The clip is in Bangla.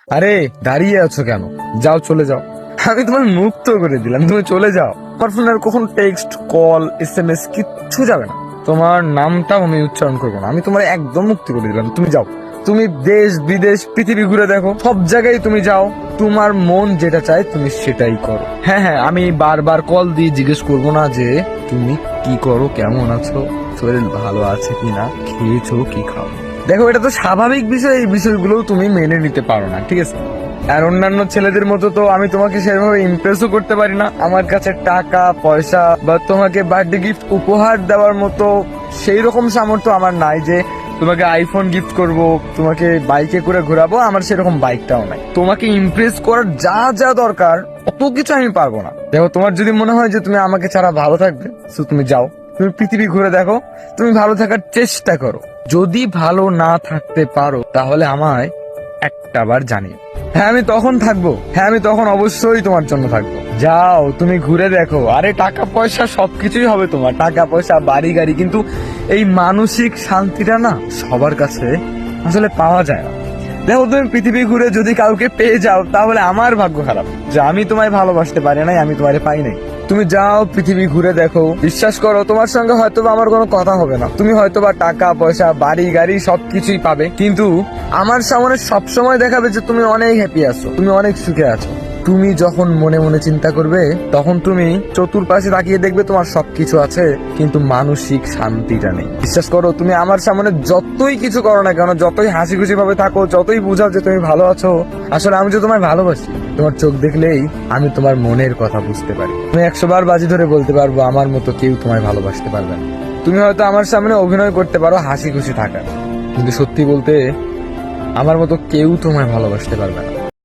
আরে দাঁড়িয়ে আছো কেন? যাও, চলে যাও। আমি তোমার মুক্ত করে দিলাম, তুমি চলে যাও। আমার ফোনে আর কখন টেক্সট, কল, SMS কিচ্ছু যাবে না। তোমার নামটাও আমি উচ্চারণ করবো না। আমি তোমার একদম মুক্তি করে দিলাম, তুমি যাও। তুমি দেশ বিদেশ পৃথিবী ঘুরে দেখো, সব জায়গায় তুমি যাও। তোমার মন যেটা চায় তুমি সেটাই করো। হ্যাঁ হ্যাঁ, আমি বারবার কল দিয়ে জিজ্ঞেস করবো না যে তুমি কি করো, কেমন আছো, শরীর ভালো আছে কিনা, খেয়েছো কি খাও। দেখো, এটা তো স্বাভাবিক বিষয়, এই বিষয়গুলো তুমি মেনে নিতে পারো না, ঠিক আছে? আর অন্যান্য ছেলেদের মতো তো আমি তোমাকে সেভাবে ইমপ্রেসও করতে পারি না। আমার কাছে টাকা পয়সা বা তোমাকে বার্থডে গিফট উপহার দেওয়ার মতো সেই রকম সামর্থ্য আমার নাই যে তোমাকে আইফোন গিফট করব, তোমাকে বাইকে করে ঘোরাবো। আমার সেরকম বাইকটাও নাই। তোমাকে ইমপ্রেস করার যা যা দরকার অত কিছু আমি পারবো না। দেখো, তোমার যদি মনে হয় যে তুমি আমাকে ছাড়া ভালো থাকবে, তো তুমি যাও, তুমি পৃথিবী ঘুরে দেখো, তুমি ভালো থাকার চেষ্টা করো। যদি ভালো না থাকতে পারো তাহলে আমায় একটা বার জানিও। হ্যাঁ, আমি তখন থাকবো। হ্যাঁ, আমি তখন অবশ্যই তোমার জন্য থাকবো। যাও, তুমি ঘুরে দেখো। আরে টাকা পয়সা সবকিছুই হবে তোমার, টাকা পয়সা বাড়ি গাড়ি, কিন্তু এই মানসিক শান্তিটা না সবার কাছে আসলে পাওয়া যায় না। দেখো, তুমি পৃথিবী ঘুরে যদি কাউকে পেয়ে যাও তাহলে আমার ভাগ্য খারাপ যে আমি তোমায় ভালোবাসতে পারি নাই, আমি তোমারে পাই নাই। তুমি যাও, পৃথিবী ঘুরে দেখো। বিশ্বাস করো, তোমার সঙ্গে হয়তোবা আমার কোনো কথা হবে না, তুমি হয়তোবা টাকা পয়সা বাড়ি গাড়ি সবকিছুই পাবে, কিন্তু আমার সামনে সবসময় দেখাবে যে তুমি অনেক হ্যাপি আছো, তুমি অনেক সুখে আছো। তুমি যখন মনে মনে চিন্তা করবে তখন তুমি চতুর্পাশে তাকিয়ে দেখবে তোমার সবকিছু আছে, কিন্তু মানসিক শান্তিটা নেই। বিশ্বাস করো, তুমি আমার সামনে যতই কিছু করো না কেন, যতই হাসি খুশি ভাবে থাকো, যতই বুঝাও যে তুমি ভালো আছো, আসলে আমি যে তোমায় ভালোবাসি। তোমার চোখ দেখলেই আমি তোমার মনের কথা বুঝতে পারি। তুমি 100 বার বাজি ধরে বলতে পারবো আমার মতো কেউ তোমায় ভালোবাসতে পারবে না। তুমি হয়তো আমার সামনে অভিনয় করতে পারো হাসি খুশি থাকার, কিন্তু সত্যি বলতে আমার মতো কেউ তোমায় ভালোবাসতে পারবে না।